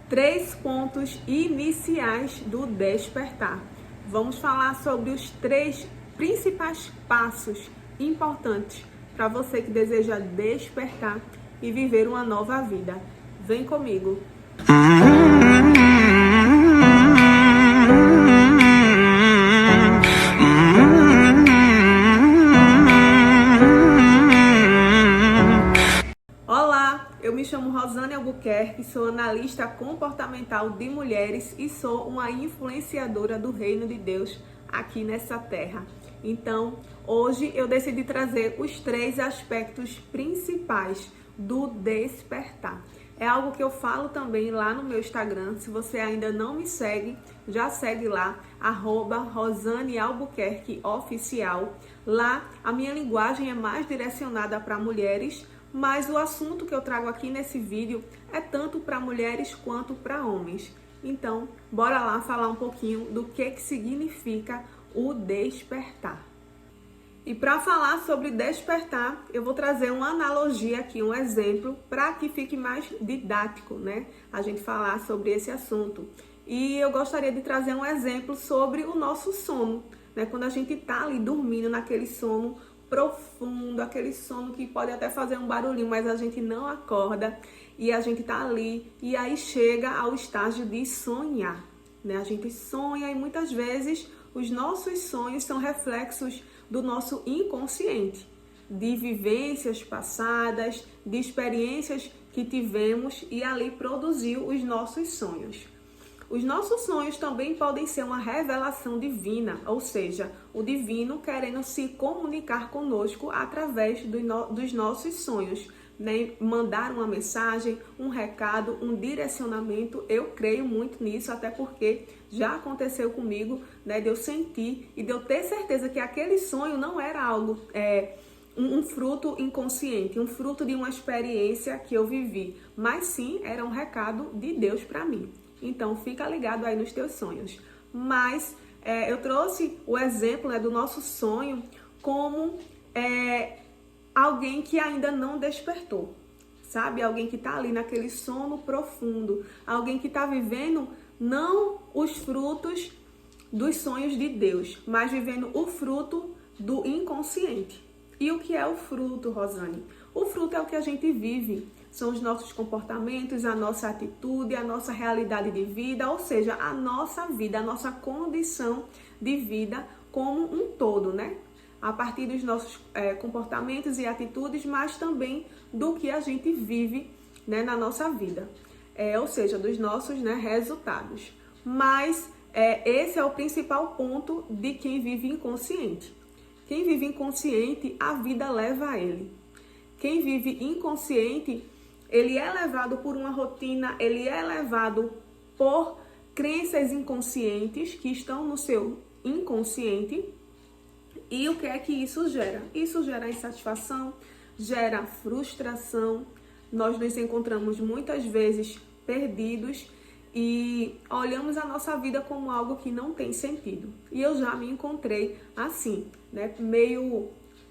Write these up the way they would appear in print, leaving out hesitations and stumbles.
3 pontos iniciais do despertar. Vamos falar sobre os 3 principais passos importantes para você que deseja despertar e viver uma nova vida. Vem comigo! Olá, eu me chamo Rosane Albuquerque, sou analista comportamental de mulheres e sou uma influenciadora do Reino de Deus aqui nessa terra. Então, hoje eu decidi trazer os 3 aspectos principais do despertar. É algo que eu falo também lá no meu Instagram. Se você ainda não me segue, já segue lá, @RosaneAlbuquerqueOficial. Lá a minha linguagem é mais direcionada para mulheres, mas o assunto que eu trago aqui nesse vídeo é tanto para mulheres quanto para homens. Então, bora lá falar um pouquinho do que significa o despertar. E para falar sobre despertar, eu vou trazer uma analogia aqui, um exemplo, para que fique mais didático, né? A gente falar sobre esse assunto. E eu gostaria de trazer um exemplo sobre o nosso sono, né? Quando a gente tá ali dormindo naquele sono profundo, aquele sono que pode até fazer um barulhinho, mas a gente não acorda e a gente tá ali e aí chega ao estágio de sonhar, né? A gente sonha e muitas vezes os nossos sonhos são reflexos do nosso inconsciente, de vivências passadas, de experiências que tivemos e ali produziu os nossos sonhos. Os nossos sonhos também podem ser uma revelação divina, ou seja, o divino querendo se comunicar conosco através dos nossos sonhos, né? Mandar uma mensagem, um recado, um direcionamento. Eu creio muito nisso, até porque já aconteceu comigo, né? De eu sentir e de eu ter certeza que aquele sonho não era algo, um fruto inconsciente, um fruto de uma experiência que eu vivi, mas sim era um recado de Deus para mim. Então, fica ligado aí nos teus sonhos. Mas eu trouxe o exemplo, né, do nosso sonho como alguém que ainda não despertou, sabe? Alguém que está ali naquele sono profundo. Alguém que está vivendo não os frutos dos sonhos de Deus, mas vivendo o fruto do inconsciente. E o que é o fruto, Rosane? O fruto é o que a gente vive. São os nossos comportamentos, a nossa atitude, a nossa realidade de vida, ou seja, a nossa vida, a nossa condição de vida como um todo, né? A partir dos nossos comportamentos e atitudes, mas também do que a gente vive, né, na nossa vida. Ou seja, dos nossos, né, resultados. Mas esse é o principal ponto de quem vive inconsciente. Quem vive inconsciente, a vida leva a ele. Quem vive inconsciente, ele é levado por uma rotina, ele é levado por crenças inconscientes que estão no seu inconsciente. E o que é que isso gera? Isso gera insatisfação, gera frustração. Nós nos encontramos muitas vezes perdidos e olhamos a nossa vida como algo que não tem sentido. E eu já me encontrei assim, né? Meio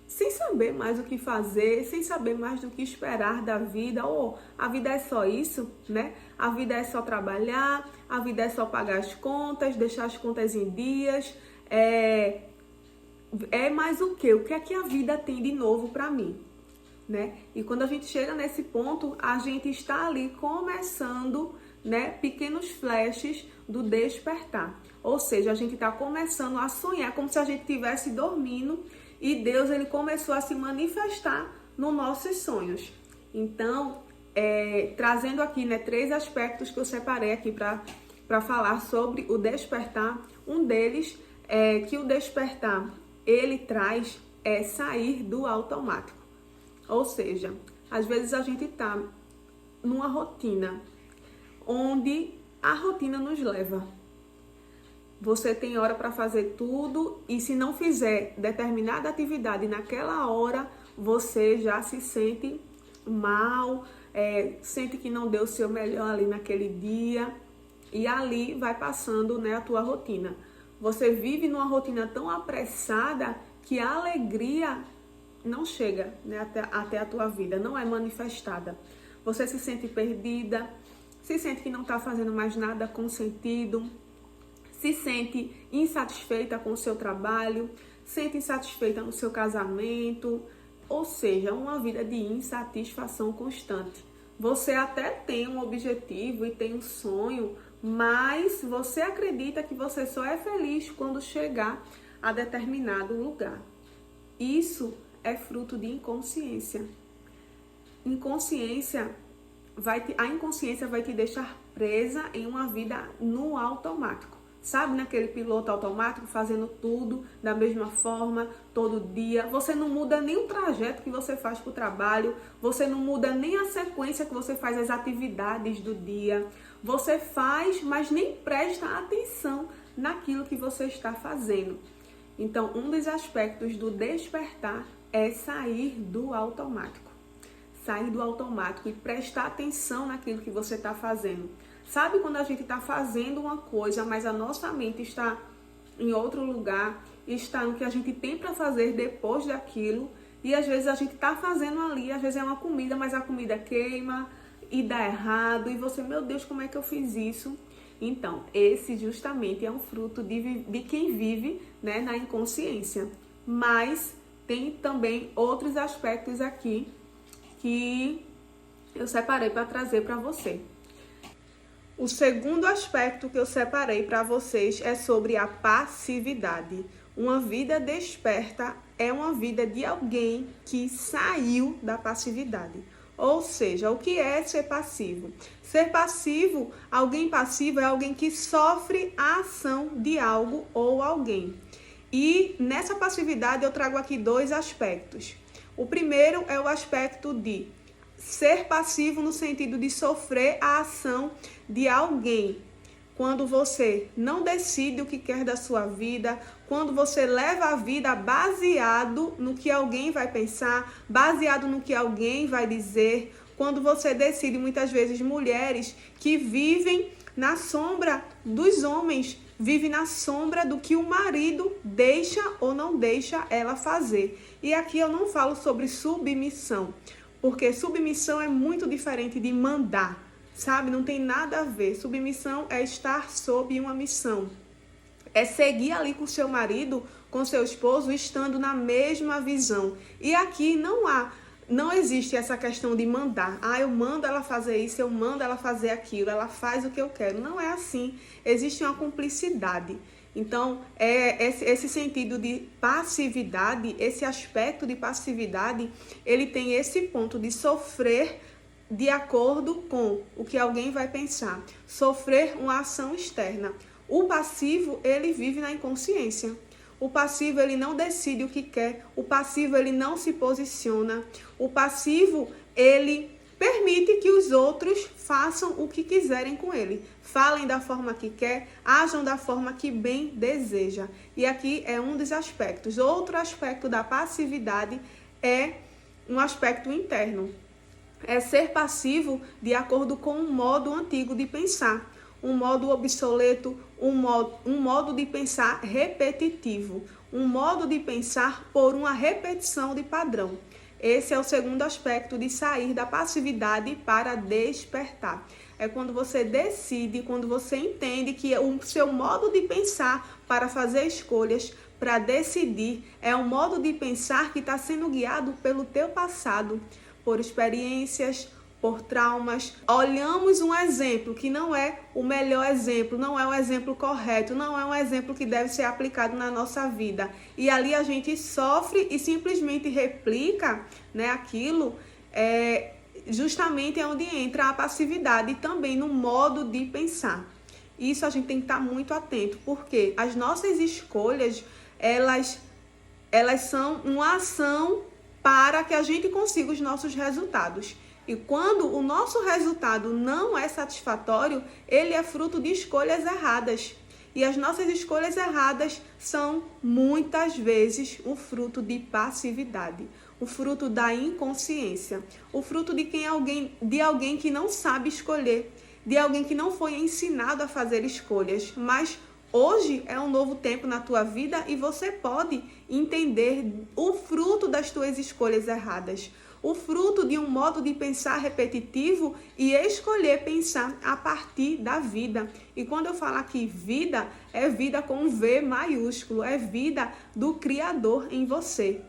sem saber mais o que fazer, sem saber mais do que esperar da vida. Ou a vida é só isso, né? A vida é só trabalhar, a vida é só pagar as contas, deixar as contas em dias. Mais o quê? O que é que a vida tem de novo para mim, né? E quando a gente chega nesse ponto, a gente está ali começando, né, pequenos flashes do despertar. Ou seja, a gente está começando a sonhar como se a gente estivesse dormindo e Deus, ele começou a se manifestar nos nossos sonhos. Então, trazendo aqui, né, 3 aspectos que eu separei aqui para falar sobre o despertar. Um deles é que o despertar, ele traz sair do automático. Ou seja, às vezes a gente está numa rotina onde a rotina nos leva. Você tem hora para fazer tudo e se não fizer determinada atividade naquela hora, você já se sente mal, sente que não deu o seu melhor ali naquele dia e ali vai passando, né, a tua rotina. Você vive numa rotina tão apressada que a alegria não chega, né, até a tua vida, não é manifestada. Você se sente perdida, se sente que não está fazendo mais nada com sentido, se sente insatisfeita com o seu trabalho, sente insatisfeita no seu casamento, ou seja, uma vida de insatisfação constante. Você até tem um objetivo e tem um sonho, mas você acredita que você só é feliz quando chegar a determinado lugar. Isso é fruto de inconsciência. A inconsciência vai te deixar presa em uma vida no automático. Sabe, naquele piloto automático, fazendo tudo da mesma forma, todo dia. Você não muda nem o trajeto que você faz para o trabalho, você não muda nem a sequência que você faz as atividades do dia. Você faz, mas nem presta atenção naquilo que você está fazendo. Então, um dos aspectos do despertar é sair do automático. Sair do automático e prestar atenção naquilo que você está fazendo. Sabe quando a gente está fazendo uma coisa, mas a nossa mente está em outro lugar, está no que a gente tem para fazer depois daquilo, e às vezes a gente está fazendo ali, às vezes é uma comida, mas a comida queima e dá errado, e você, meu Deus, como é que eu fiz isso? Então, esse justamente é um fruto de quem vive, né, na inconsciência. Mas tem também outros aspectos aqui que eu separei para trazer para você. O segundo aspecto que eu separei para vocês é sobre a passividade. Uma vida desperta é uma vida de alguém que saiu da passividade. Ou seja, o que é ser passivo? Ser passivo, alguém passivo é alguém que sofre a ação de algo ou alguém. E nessa passividade eu trago aqui dois aspectos. O primeiro é o aspecto de ser passivo no sentido de sofrer a ação de alguém. Quando você não decide o que quer da sua vida, quando você leva a vida baseado no que alguém vai pensar, baseado no que alguém vai dizer, quando você decide, muitas vezes, mulheres que vivem na sombra dos homens, vivem na sombra do que o marido deixa ou não deixa ela fazer. E aqui eu não falo sobre submissão, porque submissão é muito diferente de mandar, sabe? Não tem nada a ver. Submissão é estar sob uma missão. É seguir ali com seu marido, com seu esposo, estando na mesma visão. E aqui não existe essa questão de mandar. Eu mando ela fazer isso, eu mando ela fazer aquilo, ela faz o que eu quero. Não é assim. Existe uma cumplicidade. Então, esse sentido de passividade, esse aspecto de passividade, ele tem esse ponto de sofrer de acordo com o que alguém vai pensar, sofrer uma ação externa. O passivo, ele vive na inconsciência. O passivo, ele não decide o que quer. O passivo, ele não se posiciona. O passivo, ele permite que os outros façam o que quiserem com ele. Falem da forma que quer, ajam da forma que bem deseja. E aqui é um dos aspectos. Outro aspecto da passividade é um aspecto interno. É ser passivo de acordo com um modo antigo de pensar. Um modo obsoleto, um modo de pensar repetitivo. Um modo de pensar por uma repetição de padrão. Esse é o segundo aspecto de sair da passividade para despertar. É quando você decide, quando você entende que o seu modo de pensar para fazer escolhas, para decidir, é um modo de pensar que está sendo guiado pelo teu passado, por experiências, por traumas. Olhamos um exemplo que não é o melhor exemplo, não é um exemplo correto, não é um exemplo que deve ser aplicado na nossa vida. E ali a gente sofre e simplesmente replica, né, aquilo, justamente é onde entra a passividade e também no modo de pensar. Isso a gente tem que estar muito atento, porque as nossas escolhas, elas são uma ação para que a gente consiga os nossos resultados. E quando o nosso resultado não é satisfatório, ele é fruto de escolhas erradas. E as nossas escolhas erradas são, muitas vezes, o fruto de passividade, o fruto da inconsciência, o fruto de alguém que não sabe escolher, de alguém que não foi ensinado a fazer escolhas, mas hoje é um novo tempo na tua vida e você pode entender o fruto das tuas escolhas erradas. o fruto de um modo de pensar repetitivo e escolher pensar a partir da vida. E quando eu falo aqui vida, é vida com um V maiúsculo, é vida do Criador em você.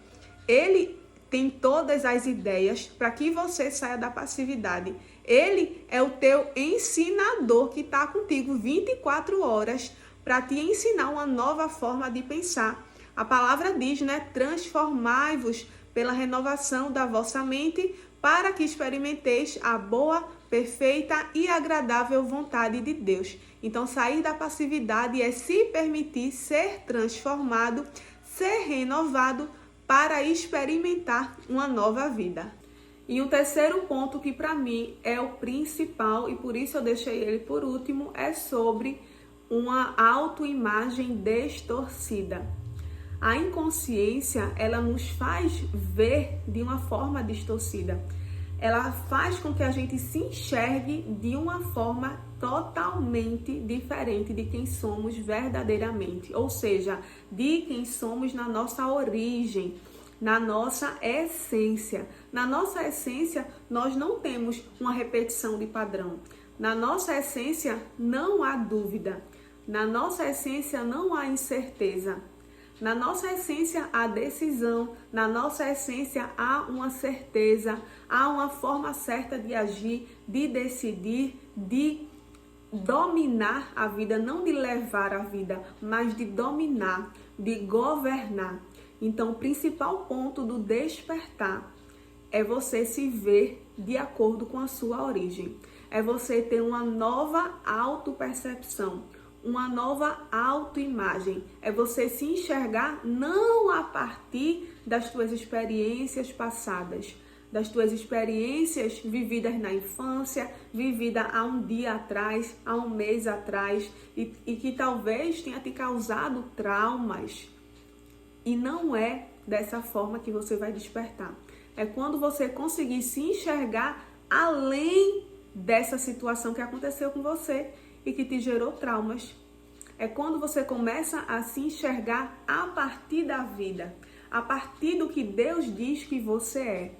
Ele tem todas as ideias para que você saia da passividade. Ele é o teu ensinador que está contigo 24 horas para te ensinar uma nova forma de pensar. A palavra diz, né? Transformai-vos pela renovação da vossa mente para que experimenteis a boa, perfeita e agradável vontade de Deus. Então, sair da passividade é se permitir ser transformado, ser renovado para experimentar uma nova vida. E o terceiro ponto que para mim é o principal, e por isso eu deixei ele por último, é sobre uma autoimagem distorcida. A inconsciência, ela nos faz ver de uma forma distorcida. Ela faz com que a gente se enxergue de uma forma totalmente diferente de quem somos verdadeiramente. Ou seja, de quem somos na nossa origem, na nossa essência. Na nossa essência, nós não temos uma repetição de padrão. Na nossa essência, não há dúvida. Na nossa essência, não há incerteza. Na nossa essência, há decisão. Na nossa essência, há uma certeza. Há uma forma certa de agir, de decidir, de dominar a vida. Não de levar a vida, mas de dominar, de governar. Então, o principal ponto do despertar é você se ver de acordo com a sua origem. É você ter uma nova autopercepção, uma nova autoimagem. É você se enxergar não a partir das tuas experiências passadas, das tuas experiências vividas na infância, vivida há um dia atrás, há um mês atrás, e que talvez tenha te causado traumas. E não é dessa forma que você vai despertar. É quando você conseguir se enxergar além dessa situação que aconteceu com você e que te gerou traumas. É quando você começa a se enxergar a partir da vida, a partir do que Deus diz que você é.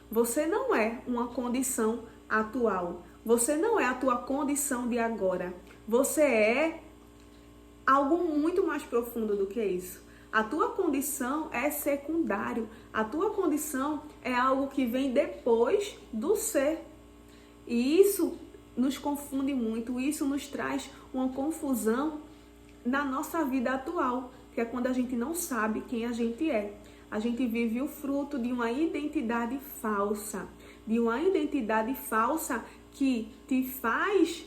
Você não é uma condição atual. Você não é a tua condição de agora. Você é algo muito mais profundo do que isso. A tua condição é secundário. A tua condição é algo que vem depois do ser. E isso nos confunde muito. Isso nos traz uma confusão na nossa vida atual, que é quando a gente não sabe quem a gente é. A gente vive o fruto de uma identidade falsa. De uma identidade falsa que te faz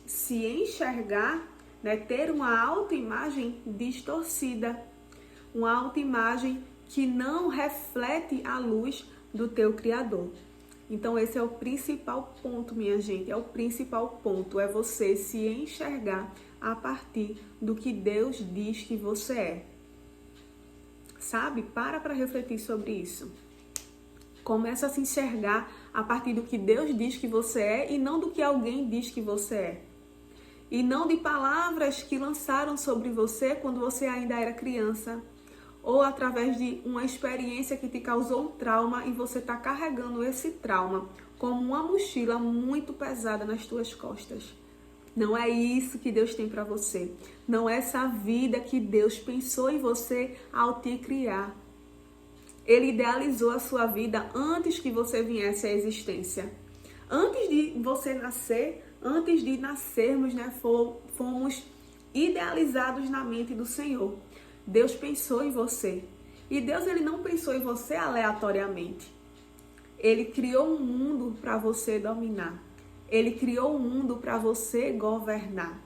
se enxergar, né, ter uma autoimagem distorcida. Uma autoimagem que não reflete a luz do teu Criador. Então esse é o principal ponto, minha gente. É o principal ponto. É você se enxergar a partir do que Deus diz que você é. Sabe? Para refletir sobre isso. Começa a se enxergar a partir do que Deus diz que você é e não do que alguém diz que você é. E não de palavras que lançaram sobre você quando você ainda era criança. Ou através de uma experiência que te causou um trauma e você está carregando esse trauma como uma mochila muito pesada nas tuas costas. Não é isso que Deus tem para você. Não é essa vida que Deus pensou em você ao te criar. Ele idealizou a sua vida antes que você viesse à existência. Antes de você nascer, antes de nascermos, né, fomos idealizados na mente do Senhor. Deus pensou em você. E Deus, ele não pensou em você aleatoriamente. Ele criou um mundo para você dominar. Ele criou um mundo para você governar.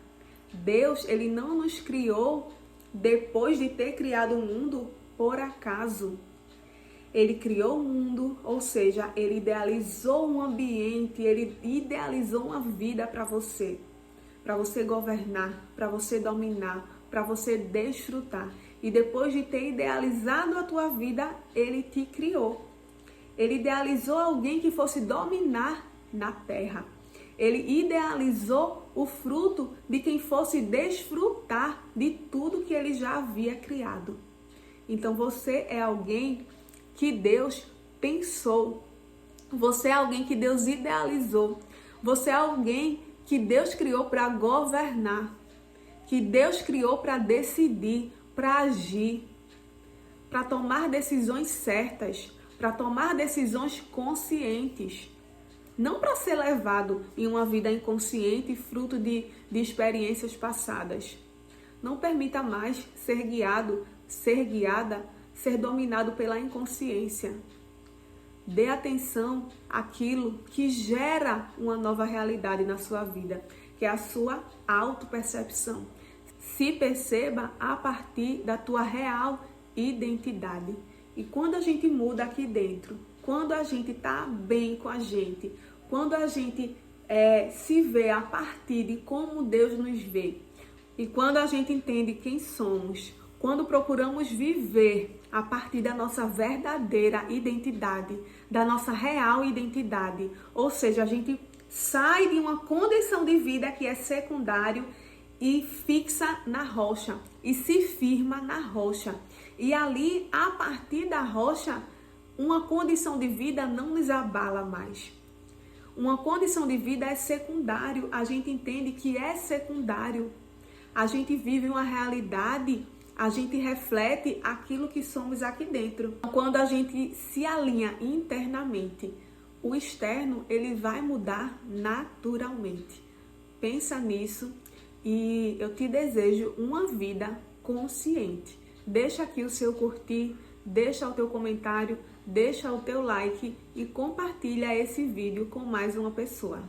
Deus, ele não nos criou depois de ter criado o mundo por acaso. Ele criou o mundo, ou seja, ele idealizou um ambiente, ele idealizou uma vida para você governar, para você dominar, para você desfrutar. E depois de ter idealizado a tua vida, ele te criou. Ele idealizou alguém que fosse dominar na terra. Ele idealizou o fruto de quem fosse desfrutar de tudo que ele já havia criado. Então você é alguém que Deus pensou. Você é alguém que Deus idealizou. Você é alguém que Deus criou para governar, que Deus criou para decidir, para agir, para tomar decisões certas, para tomar decisões conscientes. Não para ser levado em uma vida inconsciente, fruto de experiências passadas. Não permita mais ser guiado, ser guiada, ser dominado pela inconsciência. Dê atenção àquilo que gera uma nova realidade na sua vida, que é a sua autopercepção. Se perceba a partir da tua real identidade. E quando a gente muda aqui dentro, quando a gente está bem com a gente, quando a gente se vê a partir de como Deus nos vê, e quando a gente entende quem somos, quando procuramos viver a partir da nossa verdadeira identidade, da nossa real identidade, ou seja, a gente sai de uma condição de vida que é secundário e fixa na rocha, e se firma na rocha. E ali, a partir da rocha, uma condição de vida não nos abala mais. Uma condição de vida é secundário, a gente entende que é secundário. A gente vive uma realidade, a gente reflete aquilo que somos aqui dentro. Quando a gente se alinha internamente, o externo ele vai mudar naturalmente. Pensa nisso e eu te desejo uma vida consciente. Deixa aqui o seu curtir, deixa o teu comentário, deixa o teu like e compartilha esse vídeo com mais uma pessoa.